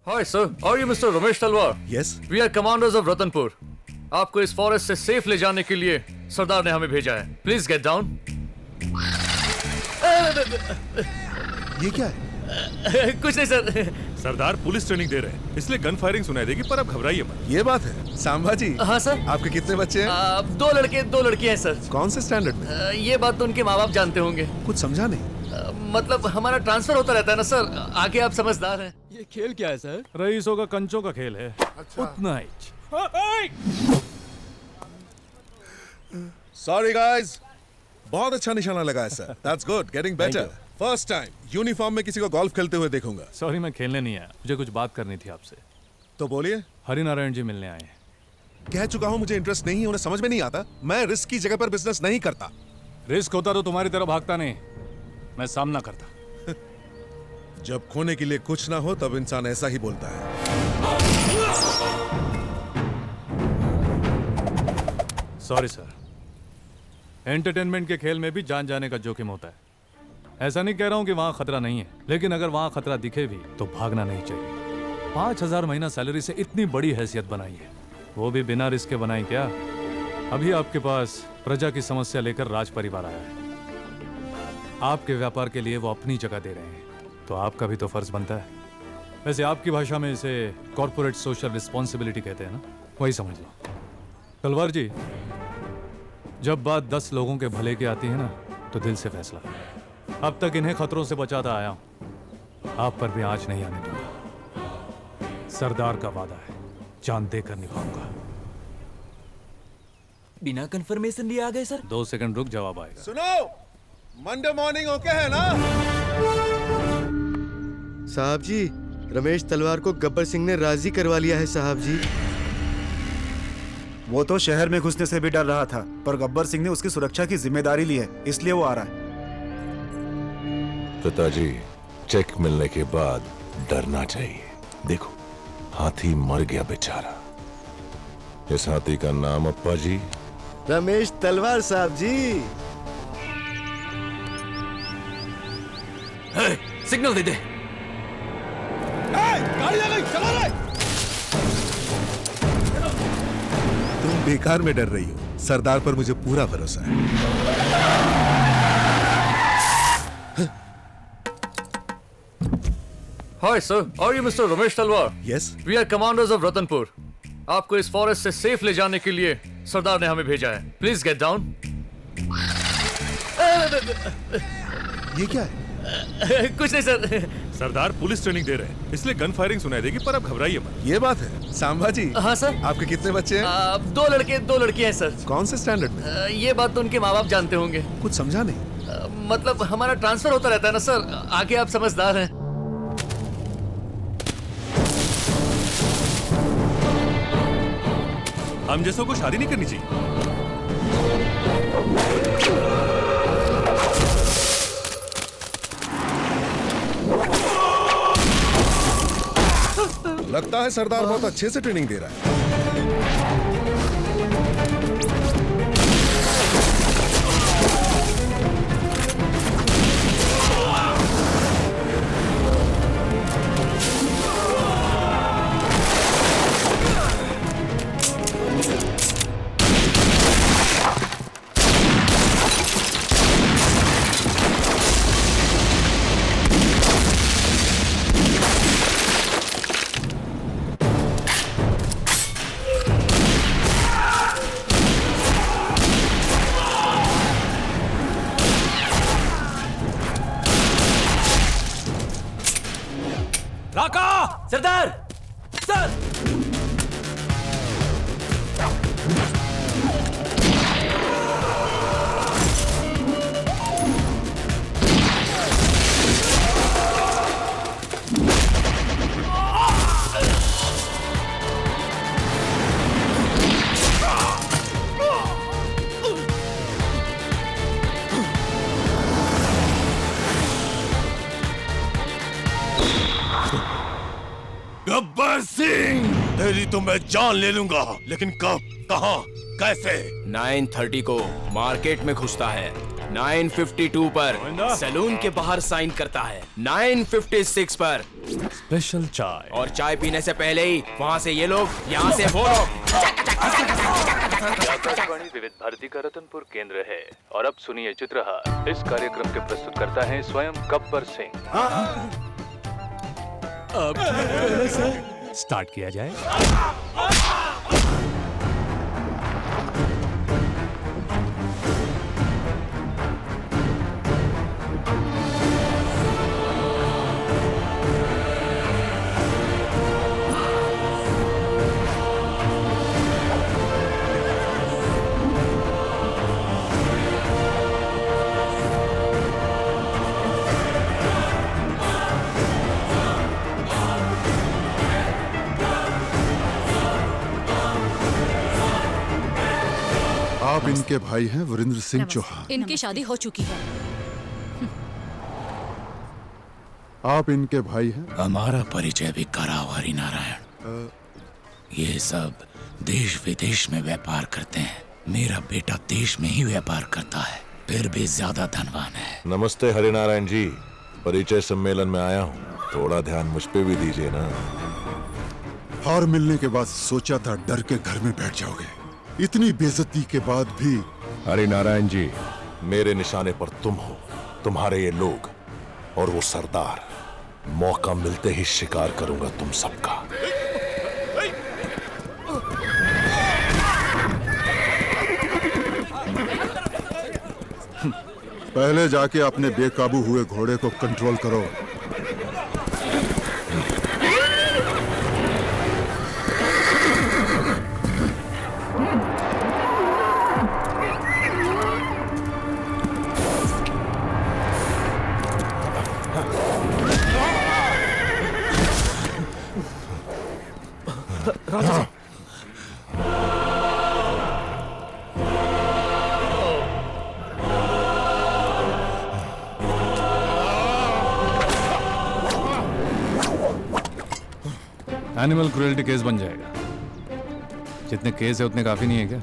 Hi sir, are you Mr. Ramesh Talwar? Yes. We are commanders of Ratanpur. आपको इस forest से safe ले जाने के लिए सरदार ने हमें भेजा है. Please get down. ये क्या है? कुछ नहीं सर. सरदार पुलिस ट्रेनिंग दे रहे हैं, इसलिए गन फायरिंग सुनाई देगी, पर अब घबराइए मत। ये बात है। सांबा जी। हाँ सर. आपके कितने बच्चे हैं? 2 लड़के 2 लड़कियां हैं सर. कौन से स्टैंडर्ड में? ये बात तो उनके माँ बाप जानते होंगे. कुछ समझा नहीं। मतलब हमारा ट्रांसफर होता रहता है ना सर. आगे आप समझदार हैं. ये खेल क्या है सर? रईसों का कंचों का खेल है। उतना ही। सॉरी गाइस, बहुत अच्छा निशाना लगाया sir. That's good, getting better. First time uniform में किसी को गोल्फ खेलते हुए देखूंगा. सॉरी, मैं खेलने नहीं आया, मुझे कुछ बात करनी थी आपसे। तो बोलिए. हरिनारायण जी मिलने आए हैं। कह चुका हूं मुझे इंटरेस्ट नहीं है, उन्हें समझ में नहीं आता. मैं रिस्क की जगह पर बिजनेस नहीं करता. रिस्क होता तो तुम्हारी तरह भागता नहीं, मैं सामना करता। जब खोने के लिए कुछ ना हो तब इंसान ऐसा ही बोलता है. सॉरी सर, एंटरटेनमेंट के खेल में भी जान जाने का जोखिम होता है. ऐसा नहीं कह रहा हूं कि वहां खतरा नहीं है, लेकिन अगर वहां खतरा दिखे भी तो भागना नहीं चाहिए. 5,000 महीना सैलरी से इतनी बड़ी हैसियत बनाई है, वो भी बिना रिस्क के बनाई क्या? अभी आपके पास प्रजा की समस्या लेकर राज परिवार आया है. आपके व्यापार के लिए वो अपनी जगह दे रहे हैं, तो आपका भी तो फर्ज बनता है. वैसे आपकी भाषा में इसे कॉर्पोरेट सोशल रिस्पॉन्सिबिलिटी कहते हैं ना, वही समझ लो. तलवार जी, जब बात 10 लोगों के भले की आती है ना, तो दिल से फैसला. अब तक इन्हें खतरों से बचाता आया हूं, आप पर भी आंच नहीं आने दूंगा. सरदार का वादा है, जान देकर निभाऊंगा. बिना कंफर्मेशन लिए आ गए सर? 2 सेकंड रुक, जवाब आएगा. सुनो, मंडे मॉर्निंग ओके है ना? साहब जी, रमेश तलवार को गब्बर सिंह ने राजी करवा लिया है साहब जी. वो तो शहर में घुसने से भी डर रहा था, पर गब्बर सिंह ने उसकी सुरक्षा की जिम्मेदारी ली है, इसलिए वो आ रहा है. पिताजी, चेक मिलने के बाद डरना चाहिए. देखो, हाथी मर गया बेचारा. इस हाथी का नाम अप्पा जी रमेश तलवार साहब जी. सिग्नल दे दे. गाड़ी आ गई, चलो रे. तुम बेकार में डर रही हो. सरदार पर मुझे पूरा भरोसा है. Hi sir, are you Mr. Ramesh Talwar? Yes. We are commanders of Ratanpur. आपको इस फॉरेस्ट से सेफ ले जाने के लिए सरदार ने हमें भेजा है. Please get down. ये क्या है? कुछ नहीं सर. सरदार पुलिस ट्रेनिंग दे रहे हैं, इसलिए गन फायरिंग सुनाई देगी, पर अब घबराइए मत. ये बात है. सांबा जी. हाँ सर. आपके कितने बच्चे हैं? 2 लड़के 2 लड़कियां हैं सर. कौन से स्टैंडर्ड में? ये बात तो उनके माँ बाप जानते होंगे. कुछ समझा नहीं. मतलब हमारा ट्रांसफर होता रहता है ना सर. आगे आप समझदार हैं. हम जैसों को शादी नहीं करनी चाहिए. लगता है सरदार बहुत अच्छे से ट्रेनिंग दे रहा है. राका! सरदार! सर! गब्बर सिंह, तेरी तो मैं जान ले लूंगा, लेकिन कब, कहां, कैसे? 9:30 को मार्केट में घुसता है. 952 पर सैलून के बाहर साइन करता है, 956 पर स्पेशल चाय। और चाय पीने से पहले ही वहाँ से ये लोग, यहाँ से वो लोग। आकाशवाणी विविध भारती का रतनपुर केंद्र है और अब सुनिए चित्रहार। इस कार्यक्रम के प्रस्तुत करता है स्वयं गब्बर सिंह। अब स्टार्ट किया जाए। आप इनके भाई हैं वीरेंद्र सिंह चौहान। इनकी शादी हो चुकी है। आप इनके भाई हैं। हमारा परिचय भी कराओ हरिनारायण। ये सब देश विदेश में व्यापार करते हैं। मेरा बेटा देश में ही व्यापार करता है, फिर भी ज्यादा धनवान है। नमस्ते हरिनारायण जी, परिचय सम्मेलन में आया हूँ, थोड़ा ध्यान मुझ पे भी दीजिए ना। हार मिलने के बाद सोचा था डर के घर में बैठ जाओगे, इतनी बेइज्जती के बाद भी। हरिनारायण जी, मेरे निशाने पर तुम हो, तुम्हारे ये लोग और वो सरदार। मौका मिलते ही शिकार करूंगा तुम सबका। पहले जाके अपने बेकाबू हुए घोड़े को कंट्रोल करो। एनिमल क्रूएल्टी केस बन जाएगा। जितने केस है उतने काफी नहीं है क्या?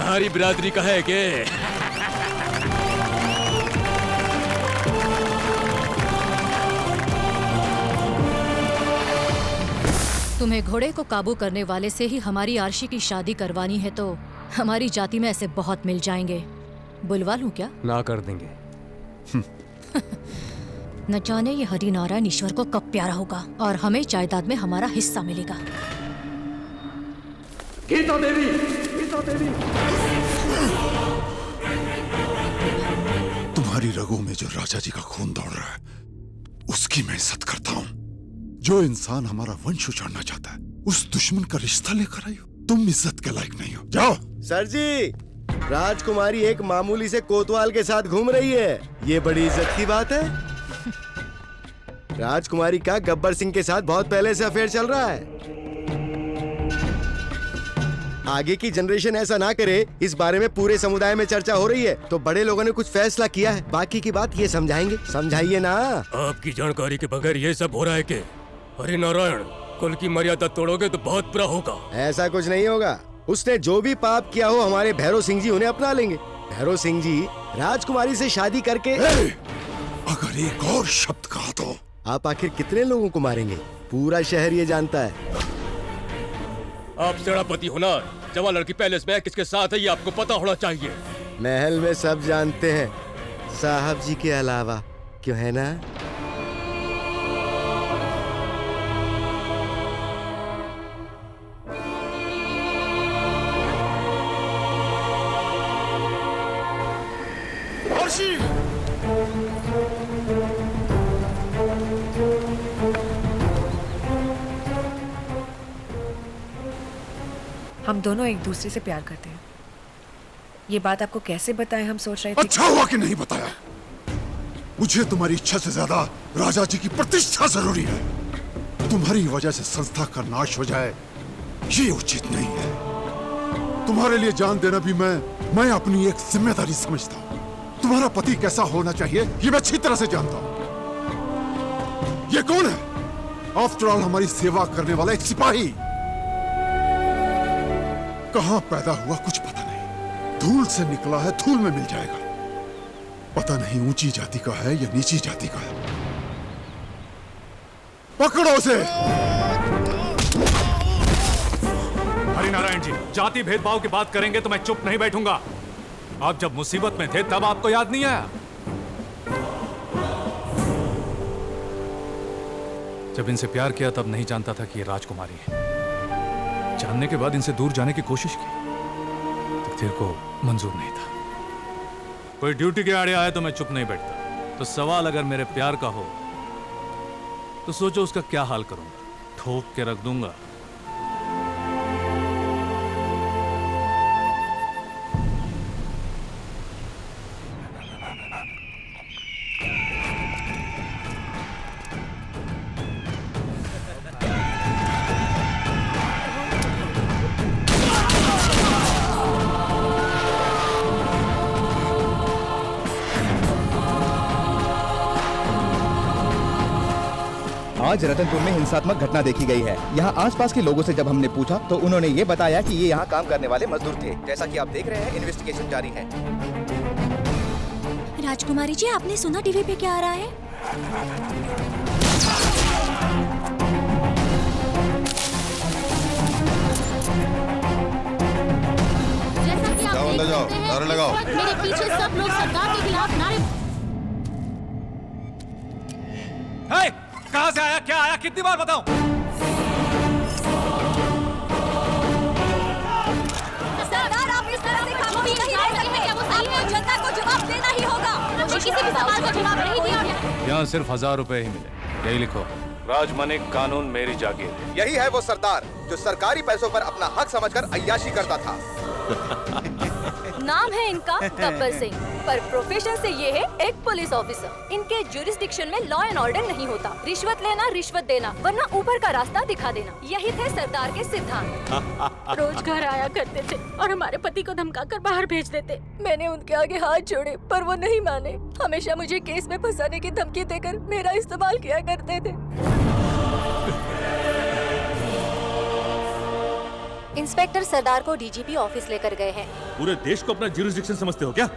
हमारी बिरादरी का है के? तुम्हें घोड़े को काबू करने वाले से ही हमारी आरशी की शादी करवानी है तो हमारी जाति में ऐसे बहुत मिल जाएंगे। बुलवा लूं क्या? ना कर देंगे। न जाने ये हरिनारायण ईश्वर को कब प्यारा होगा और हमें जायदाद में हमारा हिस्सा मिलेगा। गीता देवी, गीता देवी। तुम्हारी रगों में जो राजा जी का खून दौड़ रहा है उसकी मैं इज्जत करता हूँ। जो इंसान हमारा वंश उजाड़ना चाहता है उस दुश्मन का रिश्ता लेकर आई हो। तुम इज्जत के लायक नहीं हो, जाओ। सर जी, राजकुमारी एक मामूली से कोतवाल के साथ घूम रही है, ये बड़ी इज्जत की बात है। राजकुमारी का गब्बर सिंह के साथ बहुत पहले से अफेयर चल रहा है। आगे की जनरेशन ऐसा ना करे, इस बारे में पूरे समुदाय में चर्चा हो रही है, तो बड़े लोगों ने कुछ फैसला किया है। बाकी की बात ये समझाएंगे, समझाइए ना। आपकी जानकारी के बगैर ये सब हो रहा है कि हरिनारायण, कुल की मर्यादा तोड़ोगे तो बहुत बुरा होगा। ऐसा कुछ नहीं होगा। उसने जो भी पाप किया हो, हमारे भैरव सिंह जी उन्हें अपना लेंगे। भैरव सिंह जी राजकुमारी से शादी करके अगर एक और शब्द कहा तो आप आखिर कितने लोगों को मारेंगे? पूरा शहर ये जानता है। आप सेनापति हो ना, जवान लड़की पैलेस में किसके साथ है ये आपको पता होना चाहिए। महल में सब जानते हैं, साहब जी के अलावा, क्यों है ना? हम दोनों एक दूसरे से प्यार करते हैं। ये बात आपको कैसे बताएं, हम सोच रहे थे। अच्छा हुआ कि नहीं बताया। मुझे तुम्हारी इच्छा से ज्यादा राजा जी की प्रतिष्ठा जरूरी है। तुम्हारी वजह से संस्था का नाश हो जाए ये उचित नहीं है। तुम्हारे लिए जान देना भी मैं अपनी एक जिम्मेदारी समझता हूँ। तुम्हारा पति कैसा होना चाहिए ये मैं अच्छी तरह से जानता हूँ। ये कौन है? आफ्टर ऑल हमारी सेवा करने वाला एक सिपाही। कहां पैदा हुआ कुछ पता नहीं, धूल से निकला है धूल में मिल जाएगा। पता नहीं ऊंची जाति का है या नीची जाति का है। पकड़ो उसे। हरिनारायण जी, जाति भेदभाव की बात करेंगे तो मैं चुप नहीं बैठूंगा। आप जब मुसीबत में थे तब आपको याद नहीं आया? जब इनसे प्यार किया तब नहीं जानता था कि ये राजकुमारी है। जानने के बाद इनसे दूर जाने की कोशिश की, तकदीर को मंजूर नहीं था। कोई ड्यूटी के आड़े आए तो मैं चुप नहीं बैठता। तो सवाल अगर मेरे प्यार का हो तो सोचो उसका क्या हाल करूंगा। ठोक के रख दूंगा। आज रतनपुर में हिंसात्मक घटना देखी गई है। यहाँ आसपास के लोगों से जब हमने पूछा तो उन्होंने ये बताया कि ये यहाँ काम करने वाले मजदूर थे। जैसा कि आप देख रहे हैं, इन्वेस्टिगेशन जारी है। राजकुमारी जी, आपने सुना टीवी पे क्या आ रहा है? जैसा कि आप देख सकते हैं, लगाओ। मेरे पीछे सब लोग सरकार के खिलाफ नारे। कहां से आया, क्या आया, कितनी बार बताऊं? सरदार, आप इस तरह से खामोश नहीं रह सकते। आपको जनता को जवाब देना ही होगा। मुझे किसी भी सवाल का जवाब नहीं दिया। यहाँ सिर्फ 1000 रुपए ही मिले, यही लिखो। राजमनिक कानून मेरी जागीर। यही है वो सरदार जो सरकारी पैसों पर अपना हक समझकर अय्याशी करता था। नाम है इनका गब्बर सिंह, पर प्रोफेशन से ये है एक पुलिस ऑफिसर। इनके जुरिस्डिक्शन में लॉ एंड ऑर्डर नहीं होता। रिश्वत लेना, रिश्वत देना, वरना ऊपर का रास्ता दिखा देना, यही थे सरदार के सिद्धांत। रोज घर आया करते थे और हमारे पति को धमकाकर बाहर भेज देते। मैंने उनके आगे हाथ जोड़े पर वो नहीं माने। हमेशा मुझे केस में फंसाने की धमकी देकर मेरा इस्तेमाल किया करते थे। इंस्पेक्टर सरदार को डीजीपी ऑफिस लेकर गए हैं। पूरे देश को अपना जुरिस्डिक्शन समझते हो क्या?